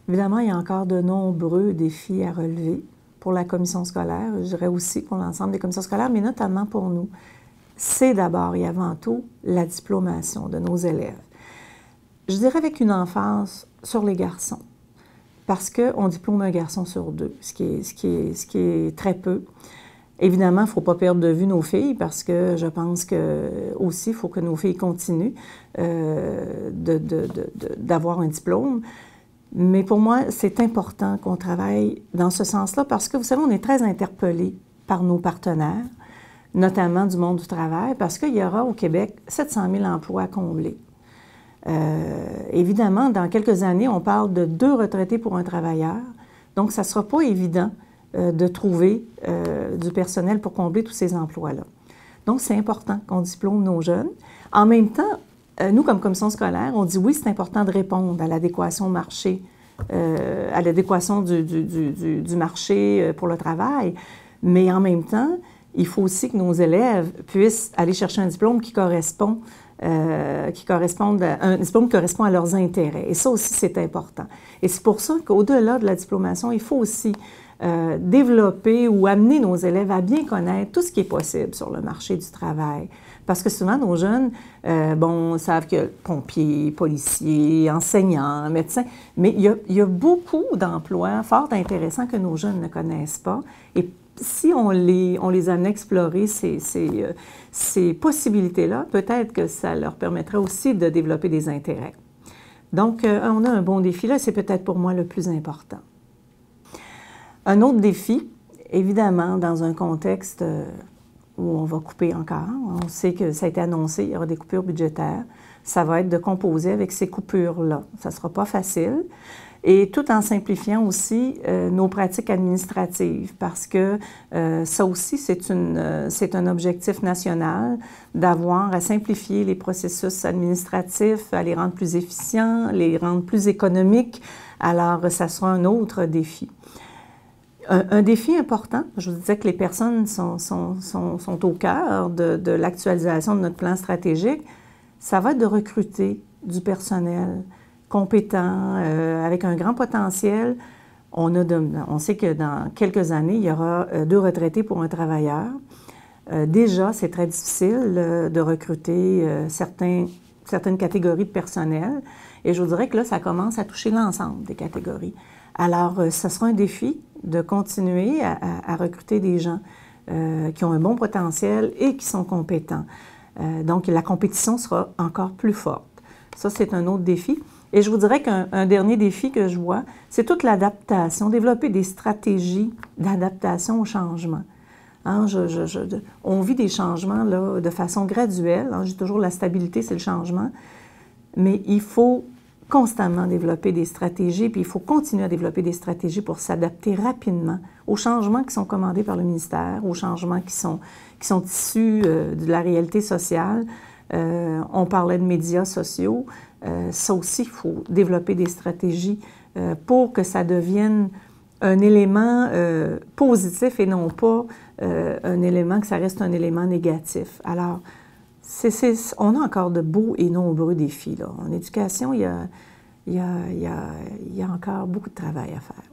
Évidemment, il y a encore de nombreux défis à relever pour la commission scolaire, je dirais aussi pour l'ensemble des commissions scolaires, mais notamment pour nous. C'est d'abord et avant tout la diplomation de nos élèves. Je dirais avec une emphase sur les garçons, parce qu'on diplôme un garçon sur deux, ce qui est très peu. Évidemment, il ne faut pas perdre de vue nos filles parce que je pense que aussi il faut que nos filles continuent d'avoir un diplôme. Mais pour moi, c'est important qu'on travaille dans ce sens-là parce que, vous savez, on est très interpellés par nos partenaires, notamment du monde du travail, parce qu'il y aura au Québec 700 000 emplois à combler. Évidemment, dans quelques années, on parle de 2 retraités pour un travailleur, donc ça ne sera pas évident de trouver du personnel pour combler tous ces emplois-là. Donc, c'est important qu'on diplôme nos jeunes. En même temps, nous, comme commission scolaire, on dit oui, c'est important de répondre à l'adéquation marché, à l'adéquation du marché pour le travail, mais en même temps, il faut aussi que nos élèves puissent aller chercher un diplôme qui correspond un diplôme qui correspond à leurs intérêts. Et ça aussi, c'est important. Et c'est pour ça qu'au-delà de la diplomation, il faut aussi développer ou amener nos élèves à bien connaître tout ce qui est possible sur le marché du travail. Parce que souvent, nos jeunes, savent que pompiers, policiers, enseignants, médecins, mais il y a beaucoup d'emplois fort intéressants que nos jeunes ne connaissent pas. Et si on les amène à explorer ces possibilités-là, peut-être que ça leur permettrait aussi de développer des intérêts. Donc, on a un bon défi là, c'est peut-être pour moi le plus important. Un autre défi, évidemment, dans un contexte où on va couper encore, on sait que ça a été annoncé, il y aura des coupures budgétaires, ça va être de composer avec ces coupures-là. Ça ne sera pas facile. Et tout en simplifiant aussi nos pratiques administratives, parce que ça aussi, c'est un objectif national d'avoir à simplifier les processus administratifs, à les rendre plus efficients, les rendre plus économiques. Alors, ça sera un autre défi. Un défi important, je vous disais que les personnes sont au cœur de l'actualisation de notre plan stratégique, ça va être de recruter du personnel compétent, avec un grand potentiel. On sait que dans quelques années, il y aura 2 retraités pour un travailleur. Déjà, c'est très difficile de recruter certaines catégories de personnel. Et je vous dirais que là, ça commence à toucher l'ensemble des catégories. Alors, ce sera un défi de continuer à recruter des gens qui ont un bon potentiel et qui sont compétents. Donc, la compétition sera encore plus forte. Ça, c'est un autre défi. Et je vous dirais qu'un dernier défi que je vois, c'est toute l'adaptation, développer des stratégies d'adaptation au changement. Hein, on vit des changements là, de façon graduelle. Hein, je dis toujours la stabilité, c'est le changement. Mais il faut constamment développer des stratégies, puis il faut continuer à développer des stratégies pour s'adapter rapidement aux changements qui sont commandés par le ministère, aux changements qui sont issus de la réalité sociale. On parlait de médias sociaux. Ça aussi, il faut développer des stratégies pour que ça devienne un élément positif et non pas un élément, que ça reste un élément négatif. Alors, on a encore de beaux et nombreux défis là. En éducation, il y a encore beaucoup de travail à faire.